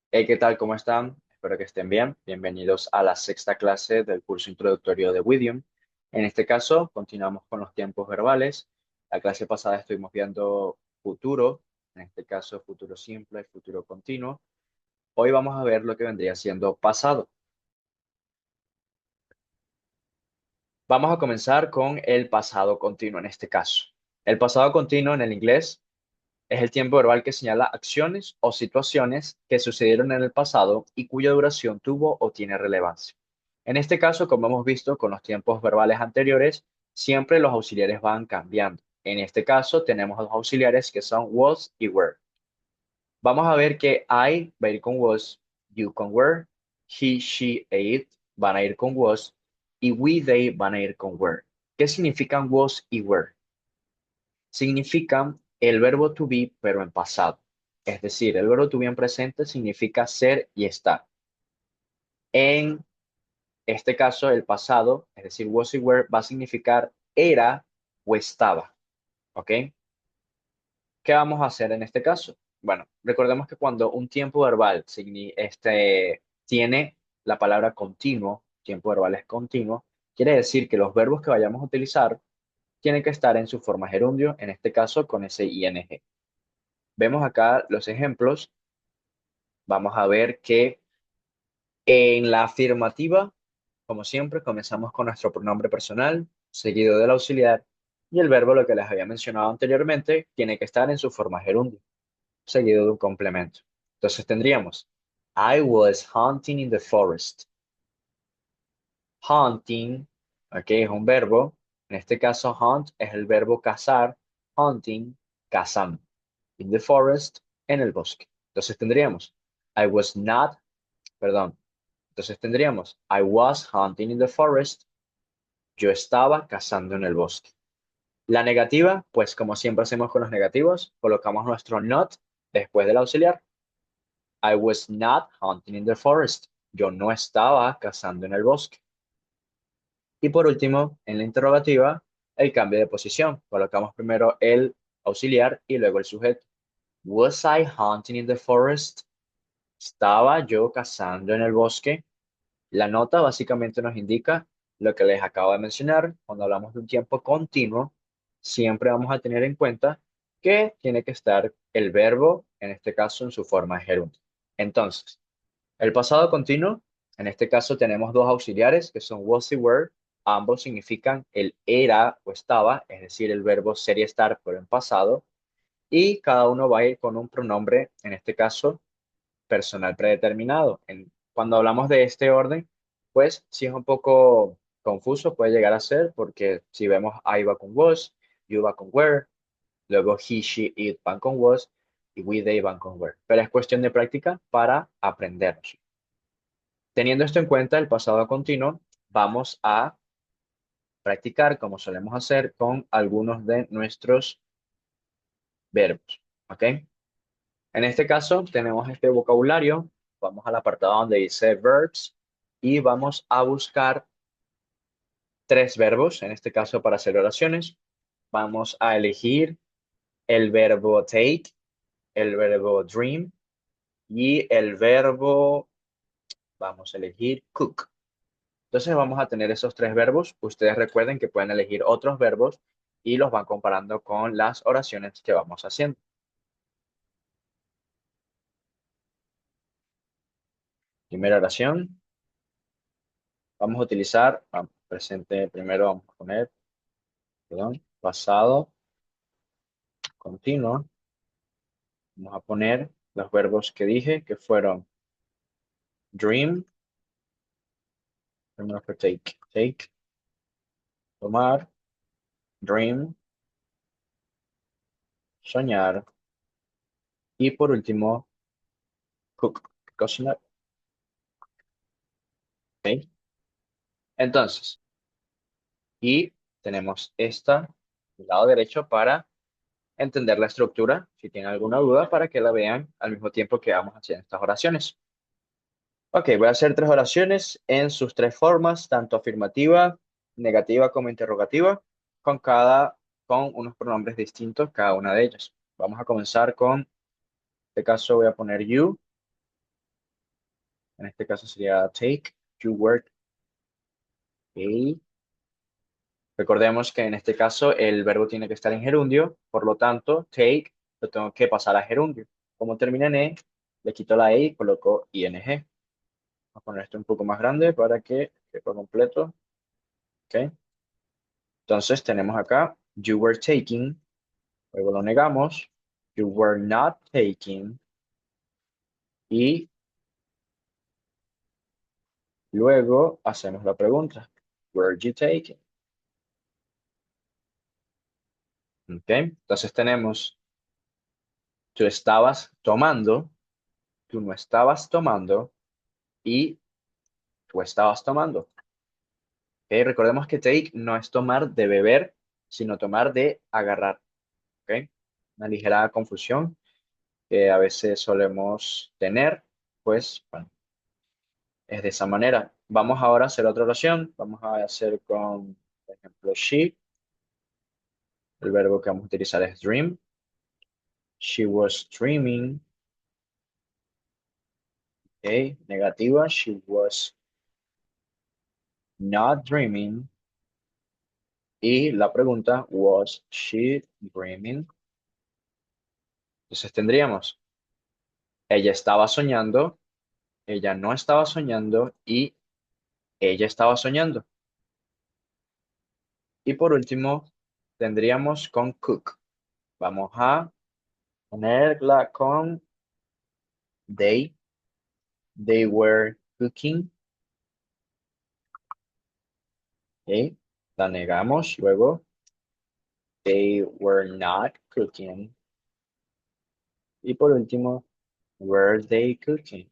Hey, ¿qué tal? ¿Cómo están? Espero que estén bien. Bienvenidos a la sexta clase del curso introductorio de Widium. En este caso, continuamos con los tiempos verbales. La clase pasada estuvimos viendo futuro, en este caso futuro simple, futuro continuo. Hoy vamos a ver lo que vendría siendo pasado. Vamos a comenzar con el pasado continuo en este caso. El pasado continuo en el inglés es el tiempo verbal que señala acciones o situaciones que sucedieron en el pasado y cuya duración tuvo o tiene relevancia. En este caso, como hemos visto con los tiempos verbales anteriores, siempre los auxiliares van cambiando. En este caso, tenemos los auxiliares que son was y were. Vamos a ver que I va a ir con was, you con were, he, she, it van a ir con was y we, they van a ir con were. ¿Qué significan was y were? Significan el verbo to be, pero en pasado. Es decir, el verbo to be en presente significa ser y estar. En este caso, el pasado, es decir, was y were, va a significar era o estaba. ¿Ok? ¿Qué vamos a hacer en este caso? Bueno, recordemos que cuando un tiempo verbal tiene la palabra continuo, tiempo verbal es continuo, quiere decir que los verbos que vayamos a utilizar tienen que estar en su forma gerundio, en este caso con ese ing. Vemos acá los ejemplos. Vamos a ver que en la afirmativa, como siempre, comenzamos con nuestro pronombre personal, seguido del auxiliar, y el verbo, lo que les había mencionado anteriormente, tiene que estar en su forma gerundio, seguido de un complemento. Entonces tendríamos, I was hunting in the forest. Hunting, ok, es un verbo. En este caso, hunt es el verbo cazar, hunting, cazando. In the forest, en el bosque. Entonces tendríamos, I was not, perdón. Entonces tendríamos, I was hunting in the forest. Yo estaba cazando en el bosque. La negativa, pues como siempre hacemos con los negativos, colocamos nuestro not después del auxiliar. I was not hunting in the forest. Yo no estaba cazando en el bosque. Y por último, en la interrogativa, el cambio de posición. Colocamos primero el auxiliar y luego el sujeto. Was I hunting in the forest? ¿Estaba yo cazando en el bosque? La nota básicamente nos indica lo que les acabo de mencionar. Cuando hablamos de un tiempo continuo, siempre vamos a tener en cuenta que tiene que estar el verbo, en este caso, en su forma de gerundio. Entonces, el pasado continuo, en este caso tenemos dos auxiliares que son was y were. Ambos significan el era o estaba, es decir, el verbo ser y estar, pero en pasado. Y cada uno va a ir con un pronombre, en este caso, personal predeterminado. Cuando hablamos de este orden, pues sí es un poco confuso, puede llegar a ser, porque si vemos I va con was, you va con were, luego he, she, it van con was y we, they van con were. Pero es cuestión de práctica para aprendernos. Teniendo esto en cuenta, el pasado continuo, vamos a practicar como solemos hacer con algunos de nuestros verbos. ¿Ok? En este caso, tenemos este vocabulario. Vamos al apartado donde dice verbs y vamos a buscar tres verbos, en este caso para hacer oraciones. Vamos a elegir el verbo take, el verbo dream y el verbo, vamos a elegir cook. Entonces vamos a tener esos tres verbos. Ustedes recuerden que pueden elegir otros verbos y los van comparando con las oraciones que vamos haciendo. Primera oración, vamos a utilizar, presente primero vamos a poner, perdón, pasado continuo. Vamos a poner los verbos que dije, que fueron dream, primero fue take, tomar, dream, soñar, y por último, cook, cocinar. ¿Ok? Entonces, y tenemos esta del lado derecho para entender la estructura, si tienen alguna duda, para que la vean al mismo tiempo que vamos haciendo estas oraciones. Ok, voy a hacer tres oraciones en sus tres formas, tanto afirmativa, negativa como interrogativa, con unos pronombres distintos cada una de ellas. Vamos a comenzar con, en este caso voy a poner you, En este caso sería take, you were a. Recordemos que en este caso el verbo tiene que estar en gerundio, por lo tanto, take lo tengo que pasar a gerundio. Como termina en e, le quito la e y coloco ing. Vamos a poner esto un poco más grande para que quede completo. ¿Ok? Entonces tenemos acá, you were taking, luego lo negamos, you were not taking, y luego hacemos la pregunta, were you taking? ¿Ok? Entonces tenemos, tú estabas tomando, tú no estabas tomando, y tú estabas tomando. ¿Ok? Recordemos que take no es tomar de beber, sino tomar de agarrar. ¿Ok? Una ligera confusión que a veces solemos tener, pues, bueno, es de esa manera. Vamos ahora a hacer otra oración. Vamos a hacer con, por ejemplo, she. El verbo que vamos a utilizar es dream. She was dreaming. ¿Ok? Negativa. She was not dreaming. Y la pregunta, was she dreaming? Entonces tendríamos, ella estaba soñando, ella no estaba soñando y ella estaba soñando. Y por último, tendríamos con cook. Vamos a ponerla con they. They were cooking. ¿Ok? La negamos. Luego, they were not cooking. Y por último, were they cooking?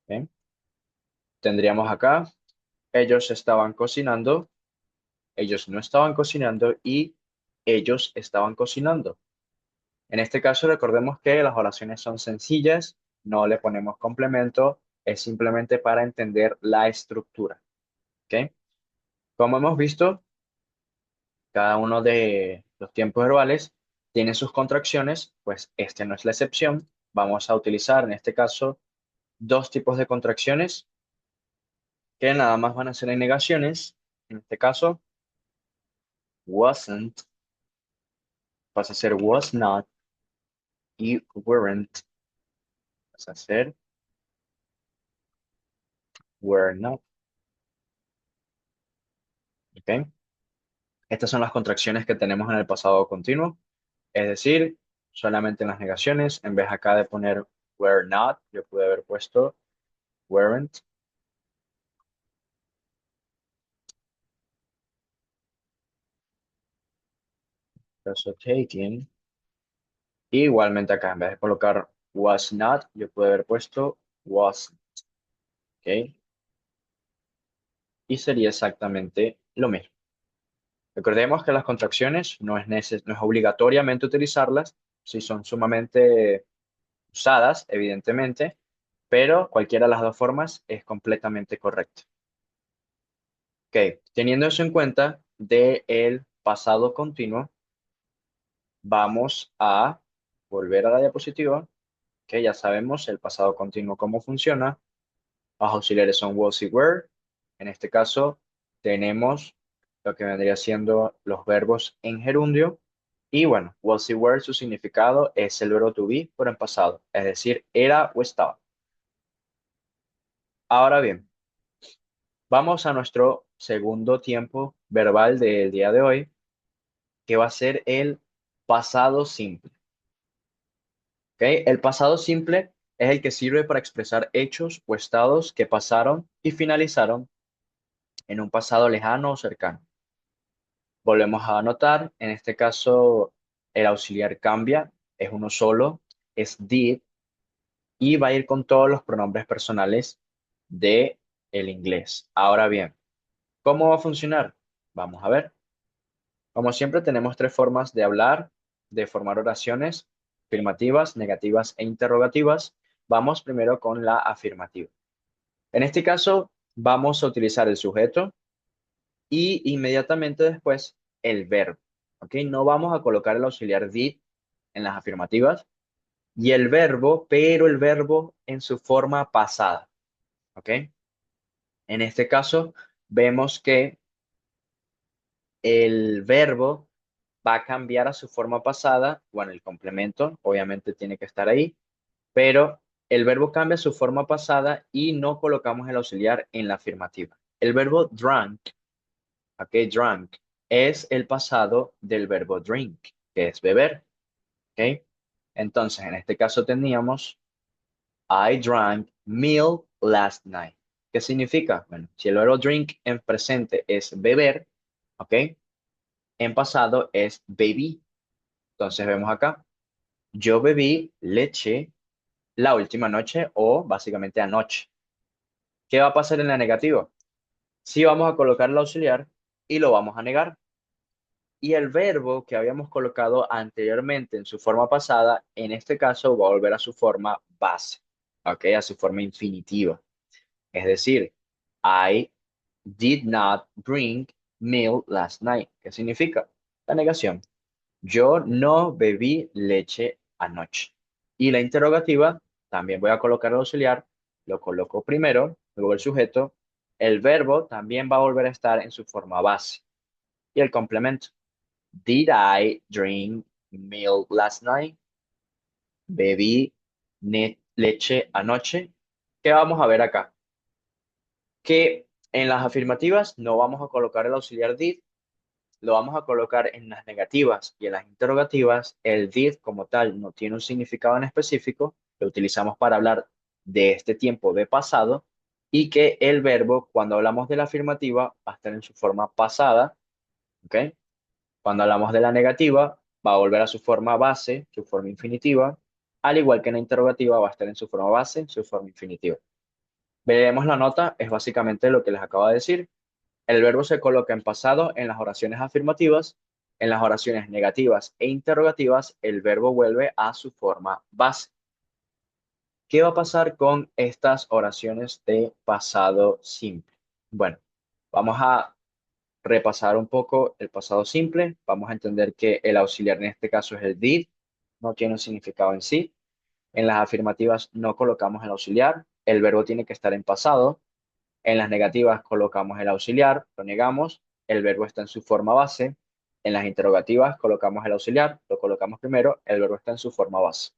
¿Ok? Tendríamos acá, ellos estaban cocinando, ellos no estaban cocinando y ellos estaban cocinando. En este caso, recordemos que las oraciones son sencillas, no le ponemos complemento, es simplemente para entender la estructura. ¿Ok? Como hemos visto, cada uno de los tiempos verbales tiene sus contracciones, pues este no es la excepción. Vamos a utilizar en este caso dos tipos de contracciones que nada más van a ser en negaciones. En este caso, wasn't pasa a ser was not y weren't pasa a ser were not. ¿Ok? Estas son las contracciones que tenemos en el pasado continuo, es decir, solamente en las negaciones, en vez acá de poner were not, yo pude haber puesto weren't. Caso taking. Igualmente acá, en vez de colocar was not, yo pude haber puesto was, ¿ok? Y sería exactamente lo mismo. Recordemos que las contracciones no es obligatoriamente utilizarlas, si son sumamente usadas, evidentemente, pero cualquiera de las dos formas es completamente correcto. Ok, teniendo eso en cuenta del pasado continuo, vamos a volver a la diapositiva, que ya sabemos el pasado continuo cómo funciona. Los auxiliares son was y were. En este caso, tenemos lo que vendría siendo los verbos en gerundio. Y bueno, was y were, su significado es el verbo to be, pero en pasado, es decir, era o estaba. Ahora bien, vamos a nuestro segundo tiempo verbal del día de hoy, que va a ser el pasado simple. ¿Ok? El pasado simple es el que sirve para expresar hechos o estados que pasaron y finalizaron en un pasado lejano o cercano. Volvemos a anotar, en este caso el auxiliar cambia, es uno solo, es did, y va a ir con todos los pronombres personales de el inglés. Ahora bien, ¿cómo va a funcionar? Vamos a ver. Como siempre, tenemos tres formas de hablar, de formar oraciones: afirmativas, negativas e interrogativas. Vamos primero con la afirmativa. En este caso, vamos a utilizar el sujeto y inmediatamente después el verbo. ¿Ok? No vamos a colocar el auxiliar did en las afirmativas, y el verbo, pero el verbo en su forma pasada, ¿ok? En este caso, vemos que el verbo va a cambiar a su forma pasada. Bueno, el complemento obviamente tiene que estar ahí, pero el verbo cambia su forma pasada y no colocamos el auxiliar en la afirmativa. El verbo drank, ¿ok? Drank es el pasado del verbo drink, que es beber, ¿ok? Entonces, en este caso teníamos I drank milk last night. ¿Qué significa? Bueno, si el verbo drink en presente es beber, ¿ok? En pasado es bebí. Entonces vemos acá, yo bebí leche la última noche o básicamente anoche. ¿Qué va a pasar en la negativa? Sí vamos a colocar el auxiliar y lo vamos a negar. Y el verbo que habíamos colocado anteriormente en su forma pasada, en este caso va a volver a su forma base, ¿ok? A su forma infinitiva. Es decir, I did not bring milk last night. ¿Qué significa? La negación. Yo no bebí leche anoche. Y la interrogativa, también voy a colocar el auxiliar, lo coloco primero, luego el sujeto. El verbo también va a volver a estar en su forma base. Y el complemento. Did I drink milk last night? Bebí leche anoche. ¿Qué vamos a ver acá? Que en las afirmativas no vamos a colocar el auxiliar did, lo vamos a colocar en las negativas y en las interrogativas. El did como tal no tiene un significado en específico, lo utilizamos para hablar de este tiempo de pasado y que el verbo, cuando hablamos de la afirmativa, va a estar en su forma pasada, ¿ok? Cuando hablamos de la negativa, va a volver a su forma base, su forma infinitiva, al igual que en la interrogativa va a estar en su forma base, su forma infinitiva. Veremos la nota, es básicamente lo que les acabo de decir. El verbo se coloca en pasado en las oraciones afirmativas. En las oraciones negativas e interrogativas, el verbo vuelve a su forma base. ¿Qué va a pasar con estas oraciones de pasado simple? Bueno, vamos a repasar un poco el pasado simple. Vamos a entender que el auxiliar en este caso es el did, no tiene un significado en sí. En las afirmativas no colocamos el auxiliar, el verbo tiene que estar en pasado. En las negativas colocamos el auxiliar, lo negamos, el verbo está en su forma base. En las interrogativas colocamos el auxiliar, lo colocamos primero, el verbo está en su forma base.